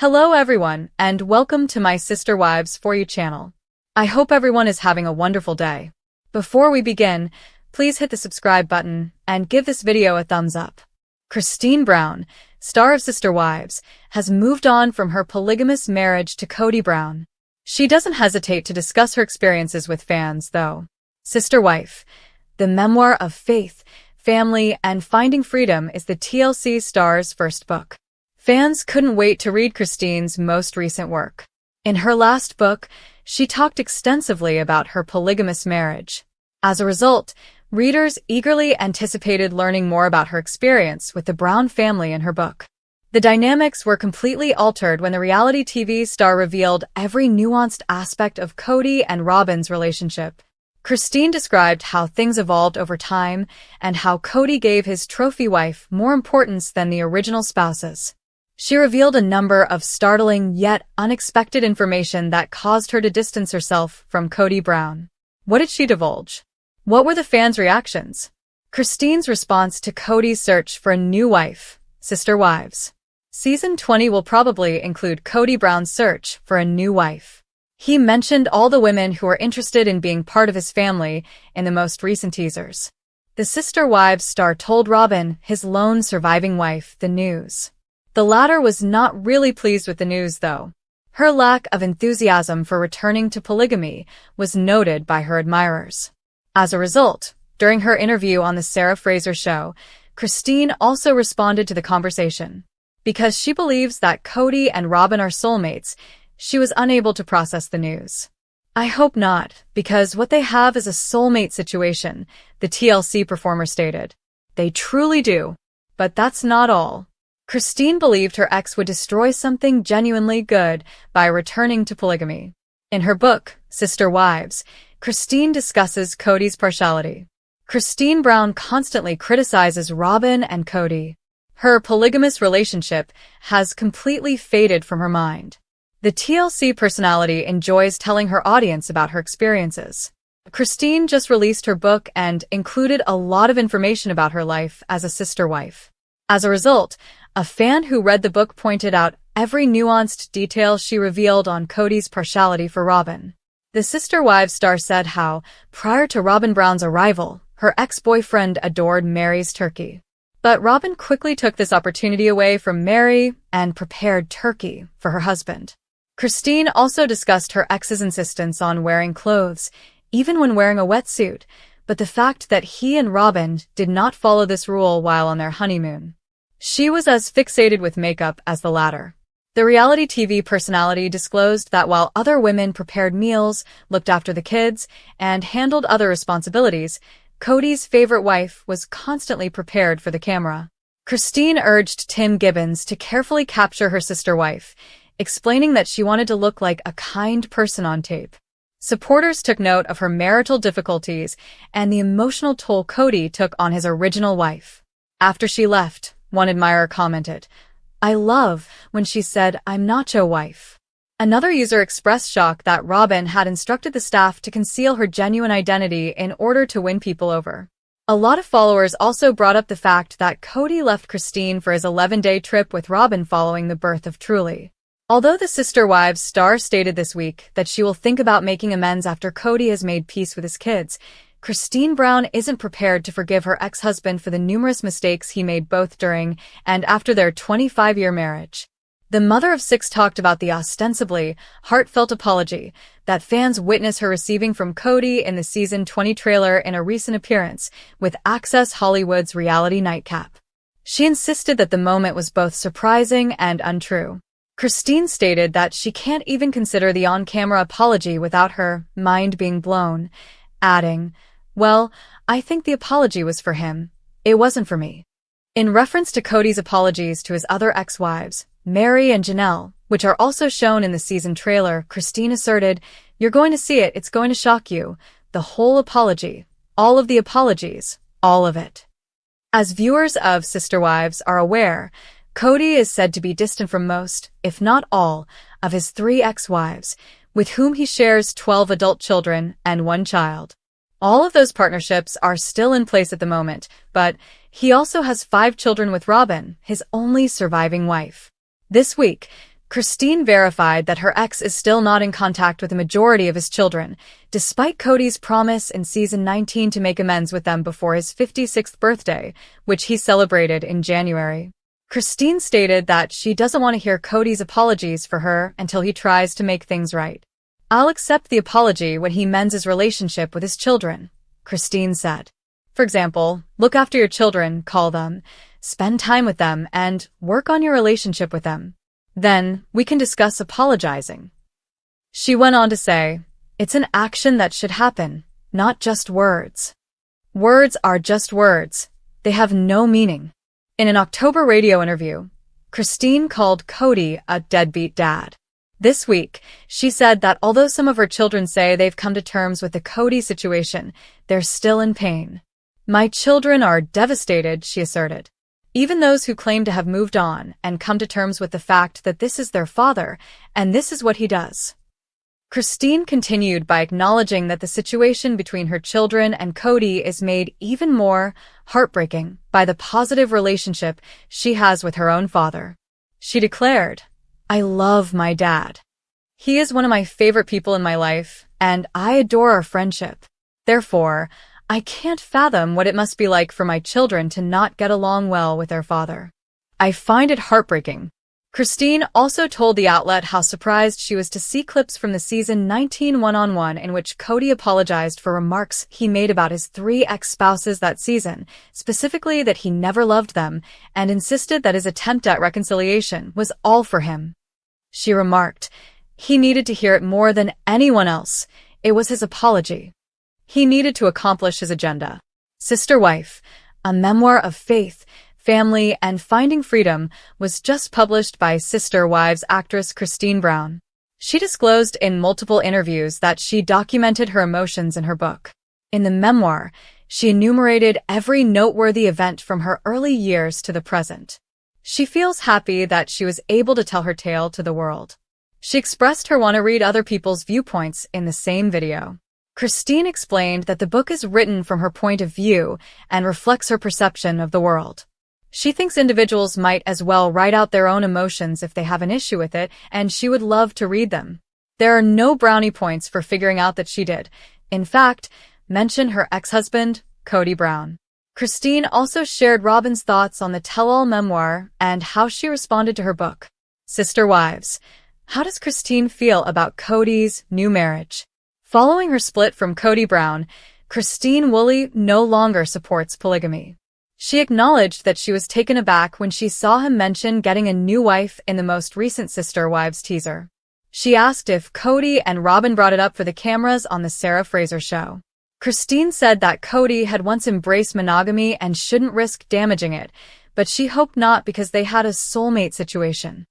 Hello everyone, and welcome to my Sister Wives For You channel. I hope everyone is having a wonderful day. Before we begin, please hit the subscribe button and give this video a thumbs up. Christine Brown, star of Sister Wives, has moved on from her polygamous marriage to Kody Brown. She doesn't hesitate to discuss her experiences with fans, though. Sister Wife, the memoir of faith, family, and finding freedom is the TLC star's first book. Fans couldn't wait to read Christine's most recent work. In her last book, she talked extensively about her polygamous marriage. As a result, readers eagerly anticipated learning more about her experience with the Brown family in her book. The dynamics were completely altered when the reality TV star revealed every nuanced aspect of Kody and Robyn's relationship. Christine described how things evolved over time and how Kody gave his trophy wife more importance than the original spouses. She revealed a number of startling yet unexpected information that caused her to distance herself from Kody Brown. What did she divulge? What were the fans' reactions? Christine's response to Kody's search for a new wife, Sister Wives. Season 20 will probably include Kody Brown's search for a new wife. He mentioned all the women who were interested in being part of his family in the most recent teasers. The Sister Wives star told Robyn, his lone surviving wife, the news. The latter was not really pleased with the news, though. Her lack of enthusiasm for returning to polygamy was noted by her admirers. As a result, during her interview on The Sarah Fraser Show, Christine also responded to the conversation. Because she believes that Kody and Robyn are soulmates, she was unable to process the news. I hope not, because what they have is a soulmate situation, the TLC performer stated. They truly do. But that's not all. Christine believed her ex would destroy something genuinely good by returning to polygamy. In her book, Sister Wives, Christine discusses Kody's partiality. Christine Brown constantly criticizes Robyn and Kody. Her polygamous relationship has completely faded from her mind. The TLC personality enjoys telling her audience about her experiences. Christine just released her book and included a lot of information about her life as a sister wife. As a result, a fan who read the book pointed out every nuanced detail she revealed on Kody's partiality for Robyn. The Sister Wives star said how, prior to Robyn Brown's arrival, her ex-boyfriend adored Mary's turkey. But Robyn quickly took this opportunity away from Mary and prepared turkey for her husband. Christine also discussed her ex's insistence on wearing clothes, even when wearing a wetsuit, but the fact that he and Robyn did not follow this rule while on their honeymoon. She was as fixated with makeup as the latter. The reality TV personality disclosed that while other women prepared meals, looked after the kids, and handled other responsibilities, Kody's favorite wife was constantly prepared for the camera. Christine urged Tim Gibbons to carefully capture her sister wife, explaining that she wanted to look like a kind person on tape. Supporters took note of her marital difficulties and the emotional toll Kody took on his original wife. After she left, one admirer commented, "I love when she said, 'I'm not your wife.'" Another user expressed shock that Robyn had instructed the staff to conceal her genuine identity in order to win people over. A lot of followers also brought up the fact that Kody left Christine for his 11-day trip with Robyn following the birth of Truly. Although the Sister Wives star stated this week that she will think about making amends after Kody has made peace with his kids, Christine Brown isn't prepared to forgive her ex-husband for the numerous mistakes he made both during and after their 25-year marriage. The mother of six talked about the ostensibly heartfelt apology that fans witnessed her receiving from Kody in the Season 20 trailer in a recent appearance with Access Hollywood's Reality Nightcap. She insisted that the moment was both surprising and untrue. Christine stated that she can't even consider the on-camera apology without her mind being blown, adding, "Well, I think the apology was for him. It wasn't for me." In reference to Kody's apologies to his other ex-wives, Mary and Janelle, which are also shown in the season trailer, Christine asserted, "You're going to see it, it's going to shock you. The whole apology. All of the apologies. All of it." As viewers of Sister Wives are aware, Kody is said to be distant from most, if not all, of his 3 ex-wives, with whom he shares 12 adult children and 1 child. All of those partnerships are still in place at the moment, but he also has 5 children with Robyn, his only surviving wife. This week, Christine verified that her ex is still not in contact with the majority of his children, despite Cody's promise in season 19 to make amends with them before his 56th birthday, which he celebrated in January. Christine stated that she doesn't want to hear Cody's apologies for her until he tries to make things right. "I'll accept the apology when he mends his relationship with his children," Christine said. For example, look after your children, call them, spend time with them, and work on your relationship with them. Then, we can discuss apologizing. She went on to say, "It's an action that should happen, not just words. Words are just words. They have no meaning." In an October radio interview, Christine called Cody a deadbeat dad. This week, she said that although some of her children say they've come to terms with the Cody situation, they're still in pain. "My children are devastated," she asserted. Even those who claim to have moved on and come to terms with the fact that this is their father, and this is what he does. Christine continued by acknowledging that the situation between her children and Cody is made even more heartbreaking by the positive relationship she has with her own father. She declared, "I love my dad. He is one of my favorite people in my life, and I adore our friendship. Therefore, I can't fathom what it must be like for my children to not get along well with their father. I find it heartbreaking." Christine also told the outlet how surprised she was to see clips from the season 19 one-on-one in which Cody apologized for remarks he made about his 3 ex-spouses that season, specifically that he never loved them, and insisted that his attempt at reconciliation was all for him. She remarked, "He needed to hear it more than anyone else. It was his apology. He needed to accomplish his agenda." Sister Wife, a memoir of faith, family, and finding freedom, was just published by Sister Wives actress Christine Brown. She disclosed in multiple interviews that she documented her emotions in her book. In the memoir, she enumerated every noteworthy event from her early years to the present. She feels happy that she was able to tell her tale to the world. She expressed her want to read other people's viewpoints in the same video. Christine explained that the book is written from her point of view and reflects her perception of the world. She thinks individuals might as well write out their own emotions if they have an issue with it, and she would love to read them. There are no brownie points for figuring out that she did. In fact, mention her ex-husband, Cody Brown. Christine also shared Robin's thoughts on the tell-all memoir and how she responded to her book. Sister Wives, how does Christine feel about Cody's new marriage? Following her split from Cody Brown, Christine Woolley no longer supports polygamy. She acknowledged that she was taken aback when she saw him mention getting a new wife in the most recent Sister Wives teaser. She asked if Cody and Robin brought it up for the cameras on the Sarah Fraser show. Christine said that Cody had once embraced monogamy and shouldn't risk damaging it, but she hoped not because they had a soulmate situation.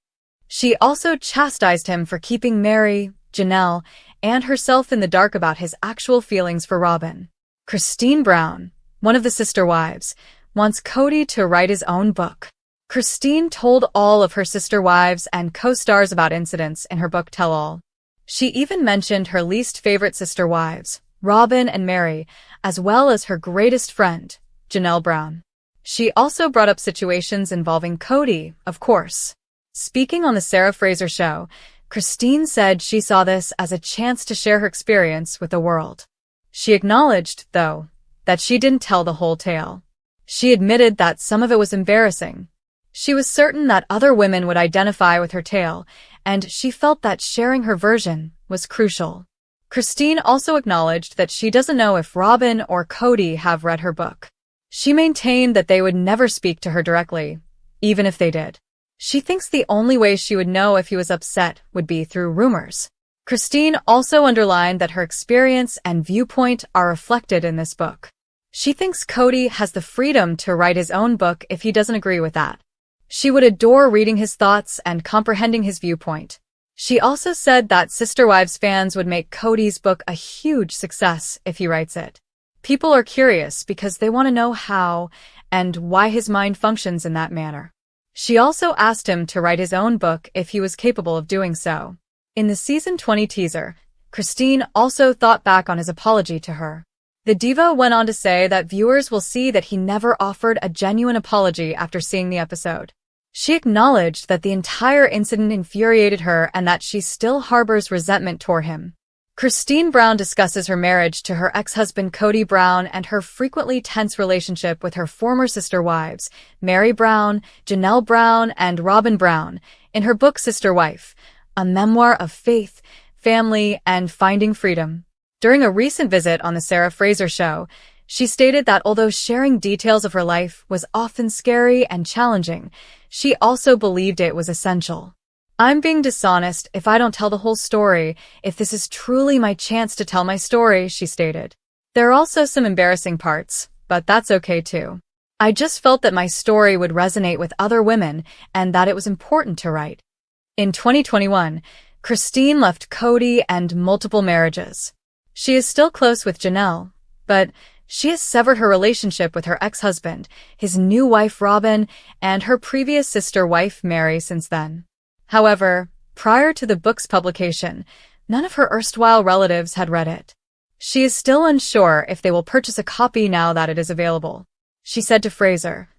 She also chastised him for keeping Mary, Janelle, and herself in the dark about his actual feelings for Robin. Christine Brown, one of the Sister Wives, wants Cody to write his own book. Christine told all of her Sister Wives and co-stars about incidents in her book Tell All. She even mentioned her least favorite Sister Wives, Robin and Mary, as well as her greatest friend, Janelle Brown. She also brought up situations involving Cody, of course. Speaking on the Sarah Fraser show, Christine said she saw this as a chance to share her experience with the world. She acknowledged, though, that she didn't tell the whole tale. She admitted that some of it was embarrassing. She was certain that other women would identify with her tale, and she felt that sharing her version was crucial. Christine also acknowledged that she doesn't know if Robin or Cody have read her book. She maintained that they would never speak to her directly, even if they did. She thinks the only way she would know if he was upset would be through rumors. Christine also underlined that her experience and viewpoint are reflected in this book. She thinks Cody has the freedom to write his own book if he doesn't agree with that. She would adore reading his thoughts and comprehending his viewpoint. She also said that Sister Wives fans would make Cody's book a huge success if he writes it. People are curious because they want to know how and why his mind functions in that manner. She also asked him to write his own book if he was capable of doing so. In the season 20 teaser, Christine also thought back on his apology to her. The diva went on to say that viewers will see that he never offered a genuine apology after seeing the episode. She acknowledged that the entire incident infuriated her and that she still harbors resentment toward him. Christine Brown discusses her marriage to her ex-husband Cody Brown and her frequently tense relationship with her former sister wives, Mary Brown, Janelle Brown, and Robin Brown, in her book Sister Wife, a memoir of faith, family, and finding freedom. During a recent visit on The Sarah Fraser Show, she stated that although sharing details of her life was often scary and challenging, she also believed it was essential. "I'm being dishonest if I don't tell the whole story, if this is truly my chance to tell my story," she stated. "There are also some embarrassing parts, but that's okay too. I just felt that my story would resonate with other women and that it was important to write." In 2021, Christine left Cody and multiple marriages. She is still close with Janelle, but she has severed her relationship with her ex-husband, his new wife Robin, and her previous sister wife Mary since then. However, prior to the book's publication, none of her erstwhile relatives had read it. She is still unsure if they will purchase a copy now that it is available. She said to Fraser,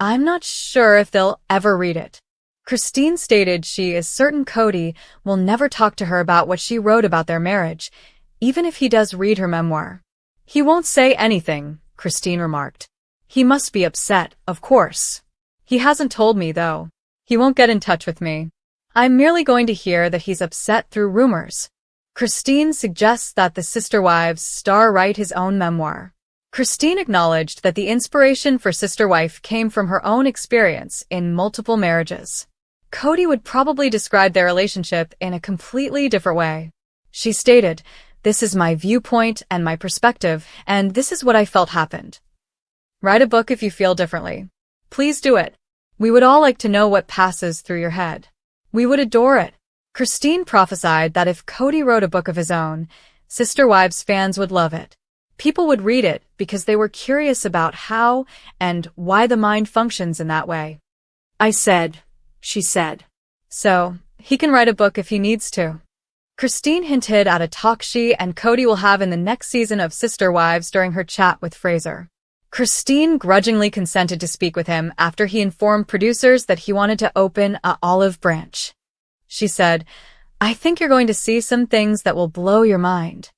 "I'm not sure if they'll ever read it." Christine stated she is certain Cody will never talk to her about what she wrote about their marriage, even if he does read her memoir. "He won't say anything," Christine remarked. "He must be upset, of course. He hasn't told me, though. He won't get in touch with me. I'm merely going to hear that he's upset through rumors." Christine suggests that the Sister Wives star write his own memoir. Christine acknowledged that the inspiration for Sister Wife came from her own experience in multiple marriages. Cody would probably describe their relationship in a completely different way. She stated, "This is my viewpoint and my perspective, and this is what I felt happened." Write a book if you feel differently. Please do it. We would all like to know what passes through your head. We would adore it. Christine prophesied that if Cody wrote a book of his own, Sister Wives fans would love it. People would read it because they were curious about how and why the mind functions in that way. "I said," she said. So, he can write a book if he needs to. Christine hinted at a talk she and Cody will have in the next season of Sister Wives during her chat with Fraser. Christine grudgingly consented to speak with him after he informed producers that he wanted to open a olive branch. She said, "I think you're going to see some things that will blow your mind.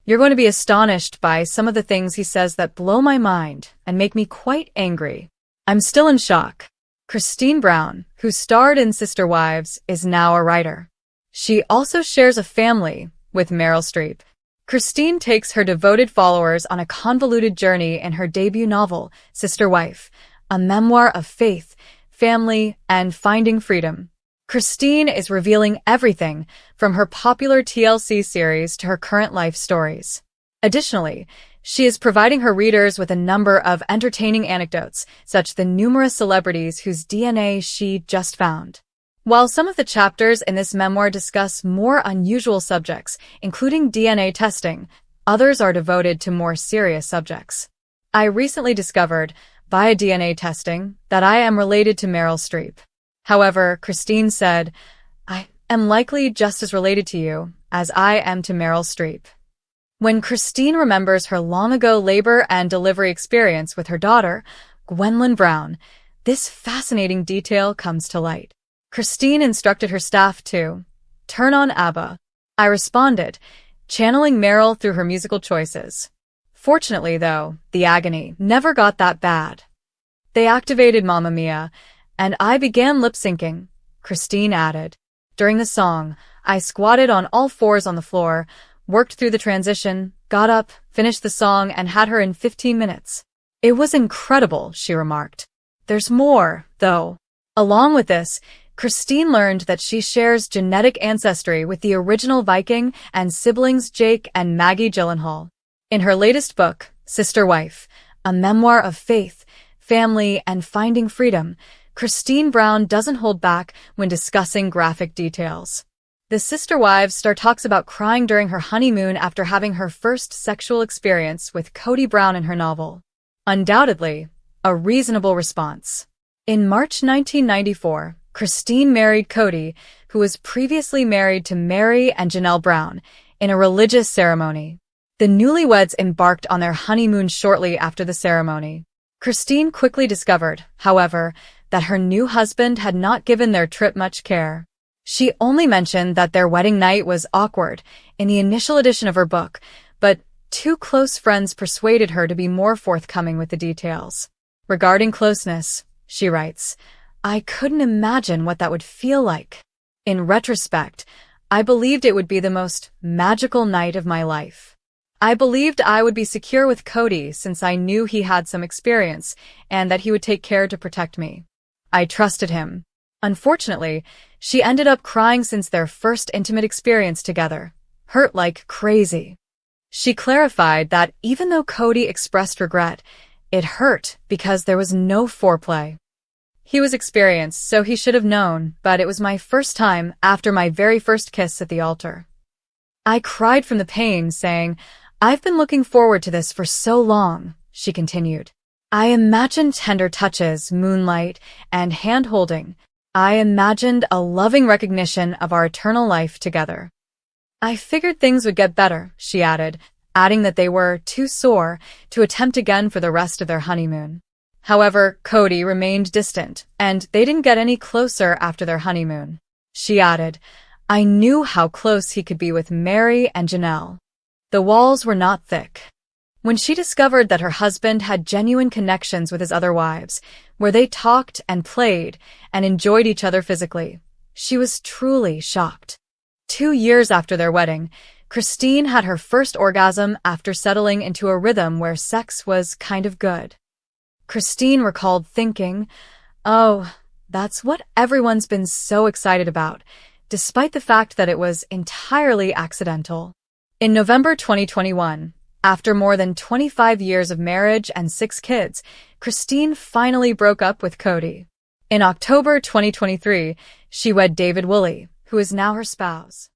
You're going to be astonished by some of the things he says that blow my mind and make me quite angry. I'm still in shock." Christine Brown, who starred in Sister Wives, is now a writer. She also shares a family with Meryl Streep. Christine takes her devoted followers on a convoluted journey in her debut novel, Sister Wife, a memoir of faith, family, and finding freedom. Christine is revealing everything from her popular TLC series to her current life stories. Additionally, she is providing her readers with a number of entertaining anecdotes, such as the numerous celebrities whose DNA she just found. While some of the chapters in this memoir discuss more unusual subjects, including DNA testing, others are devoted to more serious subjects. I recently discovered, via DNA testing, that I am related to Meryl Streep. However, Christine said, "I am likely just as related to you as I am to Meryl Streep." When Christine remembers her long-ago labor and delivery experience with her daughter, Gwendolyn Brown, this fascinating detail comes to light. Christine instructed her staff to turn on ABBA. I responded, channeling Meryl through her musical choices. Fortunately, though, the agony never got that bad. They activated Mamma Mia, and I began lip-syncing, Christine added. During the song, I squatted on all fours on the floor, worked through the transition, got up, finished the song, and had her in 15 minutes. It was incredible, she remarked. There's more, though. Along with this, Christine learned that she shares genetic ancestry with the original Viking and siblings Jake and Maggie Gyllenhaal. In her latest book, Sister Wife, a memoir of faith, family, and finding freedom, Christine Brown doesn't hold back when discussing graphic details. The Sister Wives star talks about crying during her honeymoon after having her first sexual experience with Cody Brown in her novel. Undoubtedly, a reasonable response. In March 1994, Christine married Cody, who was previously married to Mary and Janelle Brown, in a religious ceremony. The newlyweds embarked on their honeymoon shortly after the ceremony. Christine quickly discovered, however, that her new husband had not given their trip much care. She only mentioned that their wedding night was awkward in the initial edition of her book, but two close friends persuaded her to be more forthcoming with the details. Regarding closeness, she writes, "I couldn't imagine what that would feel like. In retrospect, I believed it would be the most magical night of my life. I believed I would be secure with Cody since I knew he had some experience and that he would take care to protect me. I trusted him." Unfortunately, she ended up crying since their first intimate experience together, hurt like crazy. She clarified that even though Cody expressed regret, it hurt because there was no foreplay. "He was experienced, so he should have known, but it was my first time after my very first kiss at the altar. I cried from the pain, saying, 'I've been looking forward to this for so long,'" she continued. "I imagined tender touches, moonlight, and hand-holding. I imagined a loving recognition of our eternal life together. I figured things would get better," she added, adding that they were too sore to attempt again for the rest of their honeymoon. However, Cody remained distant, and they didn't get any closer after their honeymoon. She added, "I knew how close he could be with Mary and Janelle. The walls were not thick." When she discovered that her husband had genuine connections with his other wives, where they talked and played and enjoyed each other physically, she was truly shocked. 2 years after their wedding, Christine had her first orgasm after settling into a rhythm where sex was kind of good. Christine recalled thinking, "Oh, that's what everyone's been so excited about," despite the fact that it was entirely accidental. In November 2021, after more than 25 years of marriage and 6 kids, Christine finally broke up with Cody. In October 2023, she wed David Woolley, who is now her spouse.